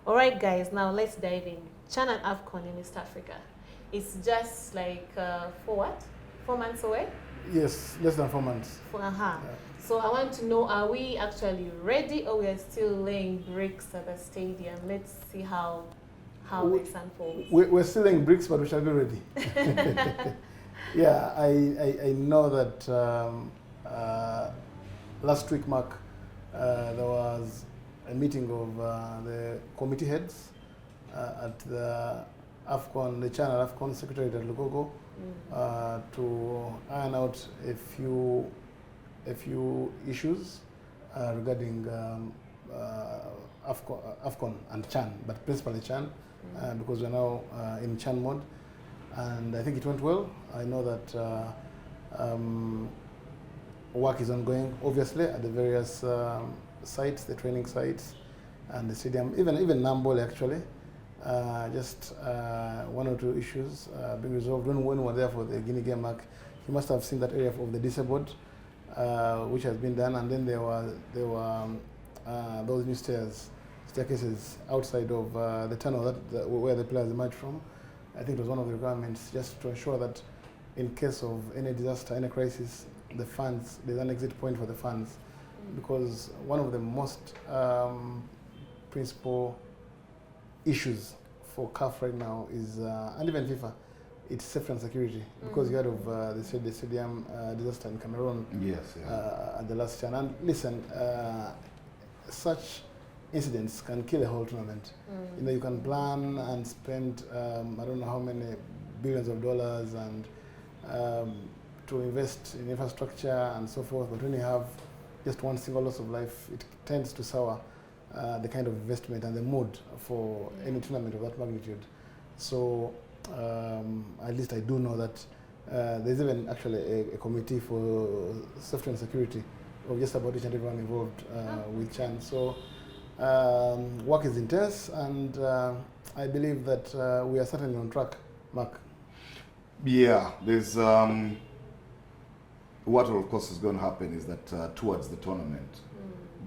All right, guys, now let's dive in. Chan and AFCON in East Africa. It's just like 4 months away? Yes, less than 4 months. Yeah. So I want to know, are we actually ready or we are still laying bricks at the stadium? Let's see how this unfolds. We're still laying bricks, but we shall be ready. Yeah, I know that last week, Mark, there was a meeting of the committee heads at the AFCON, the Channel AFCON Secretariat at Lugogo, to iron out a few issues regarding AFCON and Chan, but principally Chan, because we're now in Chan mode, and I think it went well. I know that work is ongoing, obviously, at the various sites, the training sites, and the stadium, even Nambole actually. Just 1 or 2 issues being resolved. When we were there for the Guinea game, Mark, you must have seen that area of the disabled, which has been done, and then there were those new staircases outside of the tunnel where the players emerged from. I think it was one of the requirements, just to ensure that in case of any disaster, any crisis, there's an exit point for the fans, because one of the most principal issues for CAF right now is, and even FIFA, it's safety and security, because you heard of the stadium disaster in Cameroon. Yes, yeah. At the last Chan. And listen, such incidents can kill a whole tournament. You know, you can plan and spend I don't know how many billions of dollars and to invest in infrastructure and so forth, but when you have just one single loss of life, it tends to sour the kind of investment and the mood for any tournament of that magnitude. So at least I do know that there's even actually a committee for safety and security of just about each and everyone involved with Chan. So work is intense, and I believe that we are certainly on track, Mark. Yeah, there's what of course is going to happen is that towards the tournament,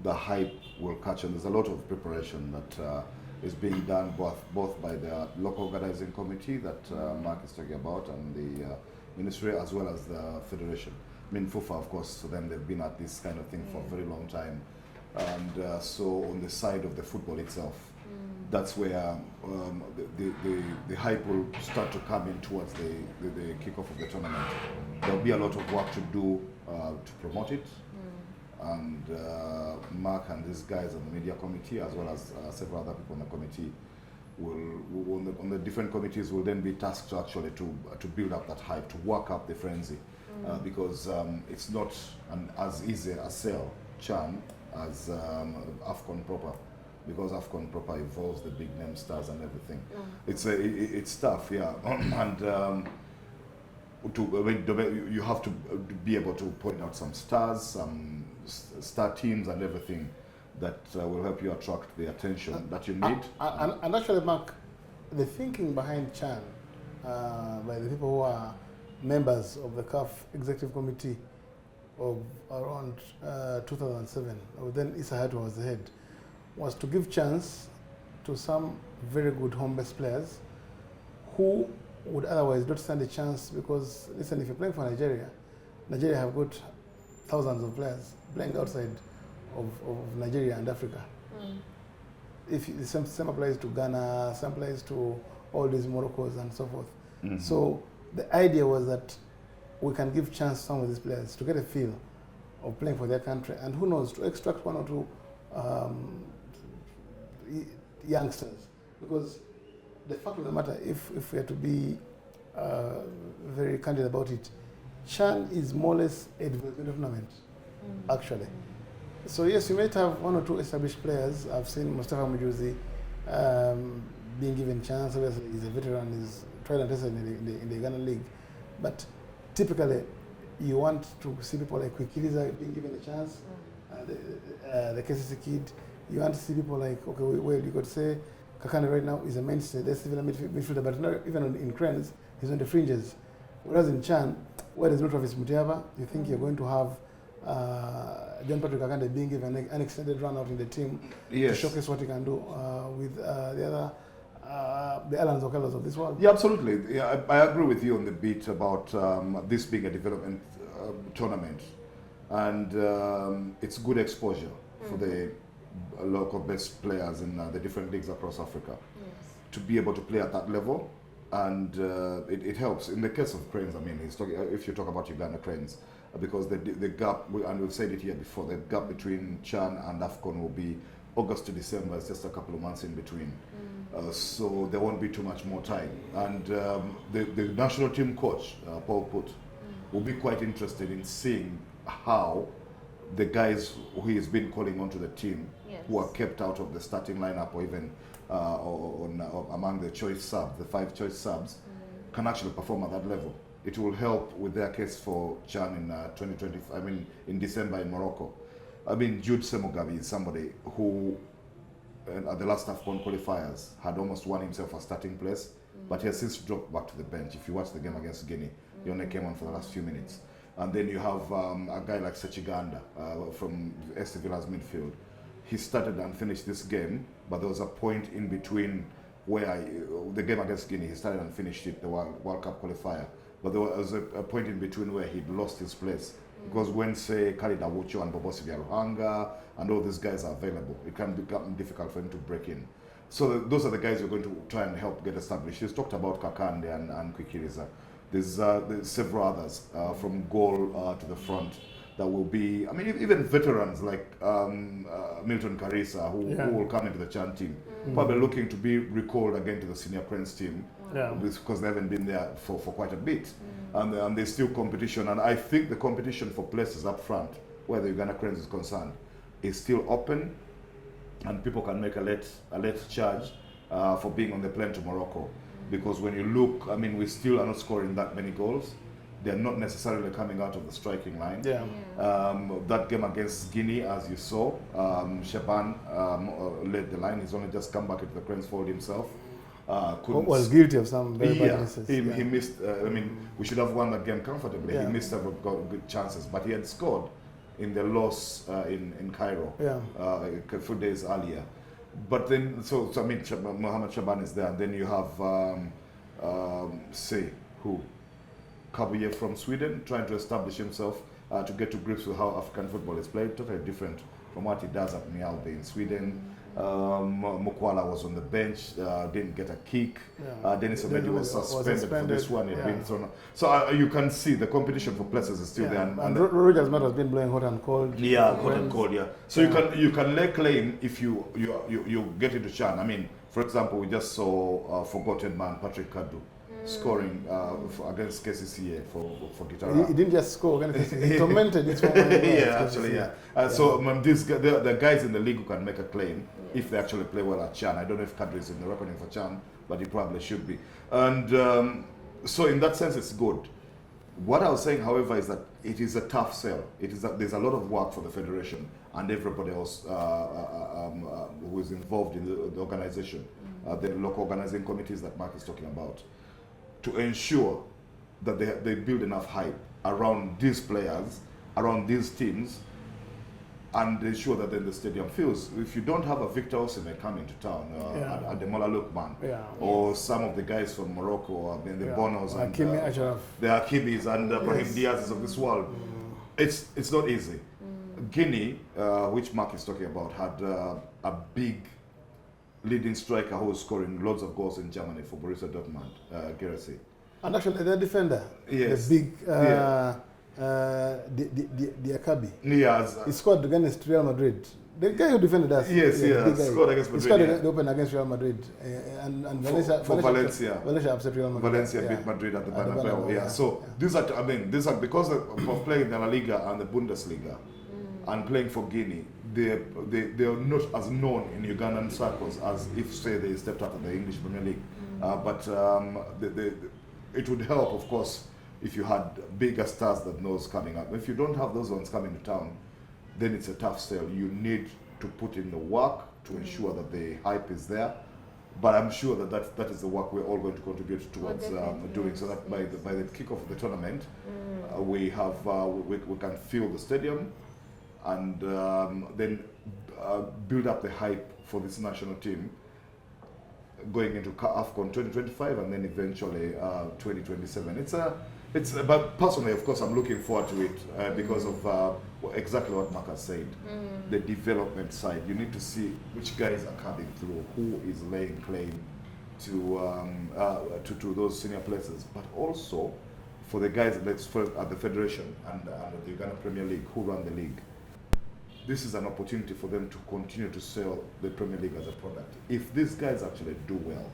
the hype will catch, and there's a lot of preparation that is being done both by the local organizing committee that Mark is talking about, and the ministry, as well as the federation. I mean, FUFA, of course, for them, they've been at this kind of thing for a very long time. And so on the side of the football itself, that's where the hype will start to come in towards the kickoff of the tournament. There'll be a lot of work to do to promote it. And Mark and these guys on the media committee, as well as several other people on the committee, on the different committees, will then be tasked to actually to build up that hype, to work up the frenzy, because it's not as easy a sell, Chan, as AFCON proper, because AFCON proper involves the big name stars and everything. It's tough, yeah, and you have to be able to point out some stars, some star teams and everything that will help you attract the attention that you need. And actually, Mark, the thinking behind Chan by the people who are members of the CAF Executive Committee of around 2007, then Issa Hayatou was the head, was to give chance to some very good home-based players who would otherwise not stand a chance, because, listen, if you're playing for Nigeria have got thousands of players playing outside of Nigeria and Africa. If the same applies to Ghana, same applies to all these Moroccos and so forth. So the idea was that we can give chance to some of these players to get a feel of playing for their country, and who knows, to extract 1 or 2 youngsters. Because the fact of the matter, if we are to be very candid about it, Chan is more or less a development tournament, actually. So yes, you might have 1 or 2 established players. I've seen Mustafa Mujuzi being given chance. Obviously, he's a veteran, he's tried and tested in the Ghana League. But typically, you want to see people like Kwikiliza being given a chance, the KCC kid. You want to see people like, okay, well, you could say Kakane right now is a mainstay, that's even a midfielder, but not even in cranes, he's on the fringes. Whereas in Chan, where there's no Travis Mutiava, you think you're going to have John Patrick Akande being given an extended run out in the team to showcase what he can do with the other the Alan Zokelos of this world. Yeah, absolutely. Yeah, I agree with you on the beat about this being a development tournament, and it's good exposure for the local best players in the different leagues across Africa to be able to play at that level, and it helps. In the case of Cranes, I mean, if you talk about Uganda Cranes, because the gap, and we've said it here before, the gap between Chan and AFCON will be August to December. It's just a couple of months in between. So there won't be too much more time. And the national team coach, Paul Put, will be quite interested in seeing how the guys who he's been calling onto the team, who are kept out of the starting lineup or even among the choice subs, the 5 choice subs, can actually perform at that level. It will help with their case for Chan in 2020. I mean, in December in Morocco. I mean, Jude Semugabi is somebody who, at the last AFCON qualifiers, had almost won himself a starting place, but he has since dropped back to the bench. If you watch the game against Guinea, he only came on for the last few minutes. And then you have a guy like Sechiganda from SC Villa's midfield. He started and finished this game, but there was a point in between where the game against Guinea, he started and finished it, the World Cup qualifier. But there was a point in between where he'd lost his place. Because when, say, Khalid Awucho and Bobosi Ruhanga and all these guys are available, it can become difficult for him to break in. So those are the guys you're going to try and help get established. He's talked about Kakande and Kwikiriza. There's several others from goal to the front that will be, I mean, even veterans like Milton Karisa, who will come into the Chan team, probably looking to be recalled again to the senior Cranes team, because they haven't been there for quite a bit. And there's still competition, and I think the competition for places up front, where the Uganda Cranes is concerned, is still open, and people can make a late charge for being on the plane to Morocco. Because when you look, I mean, we still are not scoring that many goals. They're not necessarily coming out of the striking line. That game against Guinea, as you saw, Shaban led the line. He's only just come back into the Cranes fold himself. Was guilty of some very bad misses. He missed, I mean, we should have won that game comfortably. He missed several good chances, but he had scored in the loss in Cairo a few days earlier. But then, so I mean, Mohamed Shaban is there, and then you have, Kabuye from Sweden, trying to establish himself to get to grips with how African football is played, totally different from what he does at Mjällby in Sweden. Mukwala was on the bench, didn't get a kick. Dennis Obedi was suspended for this one. He'd been thrown. So you can see the competition for places is still there. And Rogers Matt has been blowing hot and cold. Hot and cold. So you can lay claim if you get into Chan. I mean, for example, we just saw forgotten man Patrick Kadu scoring against KCCA for Gitara. He didn't just score, he tormented his former So the guys in the league who can make a claim if they actually play well at Chan. I don't know if Kadri is in the reckoning for Chan, but he probably should be. And so in that sense, it's good. What I was saying, however, is that it is a tough sell. There's a lot of work for the federation and everybody else who is involved in the organization, the local organizing committees that Mark is talking about, to ensure that they build enough hype around these players, around these teams, and ensure that then the stadium fills. If you don't have a Victor Osimhen coming to town, Ademola Lookman, or some of the guys from Morocco, I mean the Bonos and the Hakimis and Brahim Diaz's of this world, it's not easy. Guinea, which Mark is talking about, had a big leading striker who was scoring loads of goals in Germany for Borussia Dortmund, Gerassi. And actually, the defender, the big Diakabi, he scored against Real Madrid. The guy who defended us. Scored against Madrid. He scored the open against Real Madrid. And Valencia upset Real Madrid. Valencia beat Madrid at the Bernabeu. So these are because of playing the La Liga and the Bundesliga and playing for Guinea. They are not as known in Ugandan circles as if, say, they stepped out of the English Premier League. But it would help, of course, if you had bigger stars than those coming up. If you don't have those ones coming to town, then it's a tough sell. You need to put in the work to ensure that the hype is there, But I'm sure that is the work we're all going to contribute towards doing, yes, so that yes. by the kick-off of the tournament, we can fill the stadium, and then build up the hype for this national team going into AFCON 2025 and then eventually 2027. But personally, of course, I'm looking forward to it because of exactly what Mark has said. The development side, you need to see which guys are coming through, who is laying claim to those senior places, but also for the guys at the Federation and the Uganda Premier League, who run the league. This is an opportunity for them to continue to sell the Premier League as a product. If these guys actually do well,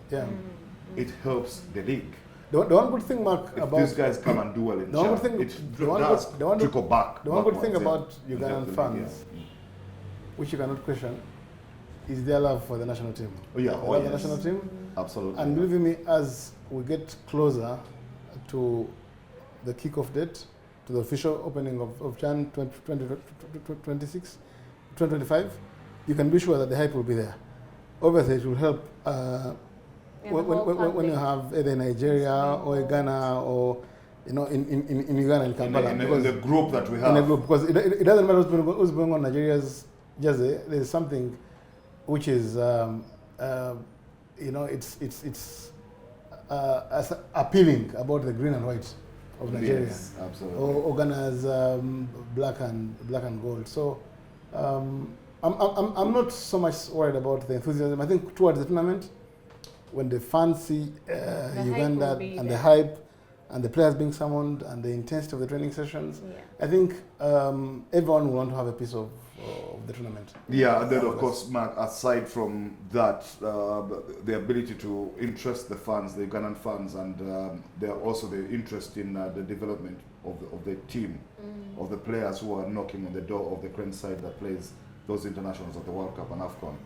it helps the league. The one good thing, Mark, If about these guys come and do well in the one Chad, good thing, it the one does good- the one trickle back. the one good thing backwards, about yeah. Ugandan Definitely, fans, which you cannot question, is their love for the national team. Oh, yeah. They Oh, love yes. the national team. Absolutely. And believe me, as we get closer to the kickoff date, to the official opening of Jan 2026, 2025, you can be sure that the hype will be there. Obviously, it will help when you have either Nigeria or Ghana or in Uganda and Kampala. in the group that we have. In a group, because it doesn't matter what's going on in Nigeria's jersey. There's something which is it's appealing about the green and white of Nigeria. Yes, absolutely. Or Ghana's black and gold. So I'm not so much worried about the enthusiasm. I think towards the tournament, when the fans see Uganda and the hype and the players being summoned and the intensity of the training sessions, I think everyone will want to have a piece of the tournament. Yeah, and then of course, Mark, aside from that, the ability to interest the fans, the Ugandan fans, and there are also the interest in the development of the team, of the players who are knocking on the door of the current side that plays those internationals of the World Cup and AFCON.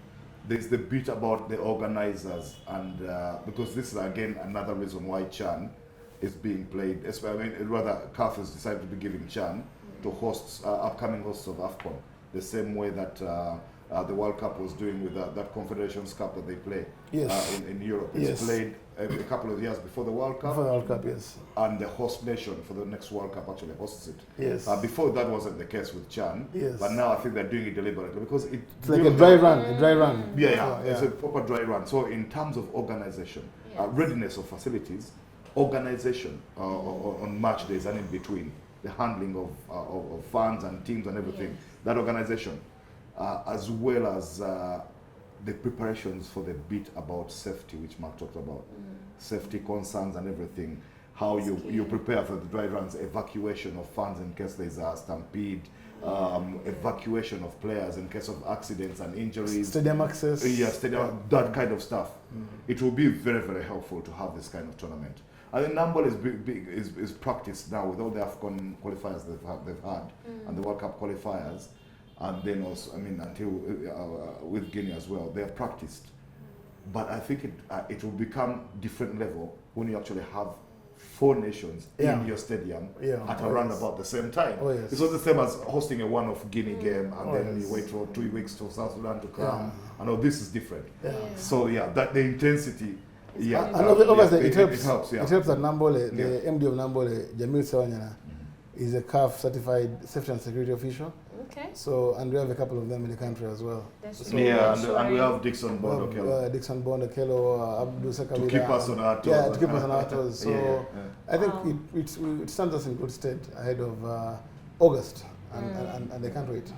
There's the bit about the organizers, and because this is again another reason why Chan is being played. Rather, CAF has decided to be giving Chan to hosts, upcoming hosts of AFCON, the same way that the World Cup was doing with that Confederations Cup that they play in Europe. It's played a couple of years before the World Cup. Before the World Cup, yes. And the host nation for the next World Cup actually hosts it. Yes. Before that wasn't the case with Chan. Yes. But now I think they're doing it deliberately because it's like a dry run. Yeah, it's a proper dry run. So in terms of organization, readiness of facilities, organization on match days and in between, the handling of fans and teams and everything, that organization, as well as the preparations for the bit about safety, which Mark talked about, safety concerns and everything, how you prepare for the dry runs, evacuation of fans in case there's a stampede, evacuation of players in case of accidents and injuries. Stadium access. That kind of stuff. It will be very, very helpful to have this kind of tournament. I think Nambol is practiced now with all the AFCON qualifiers they've had and the World Cup qualifiers, and then also, until with Guinea as well, they are practiced. But I think it will become different level when you actually have 4 nations in your stadium at around about the same time. Oh, yes. It's not the same as hosting a one-off Guinea game and then you wait for 2 weeks for South Sudan to come. I know this is different. So that the intensity. And obviously it helps. It helps that Nambole, the MD of Nambole, Jamil Sewanyana, is a CAF certified safety and security official. Okay. So, and we have a couple of them in the country as well. And we have Dixon Bondokelo. Dixon Bondokelo, Abdul Sakabila. To keep us on our toes. Yeah, to keep us on our toes. So, I think it stands us in good stead ahead of August, and they can't wait.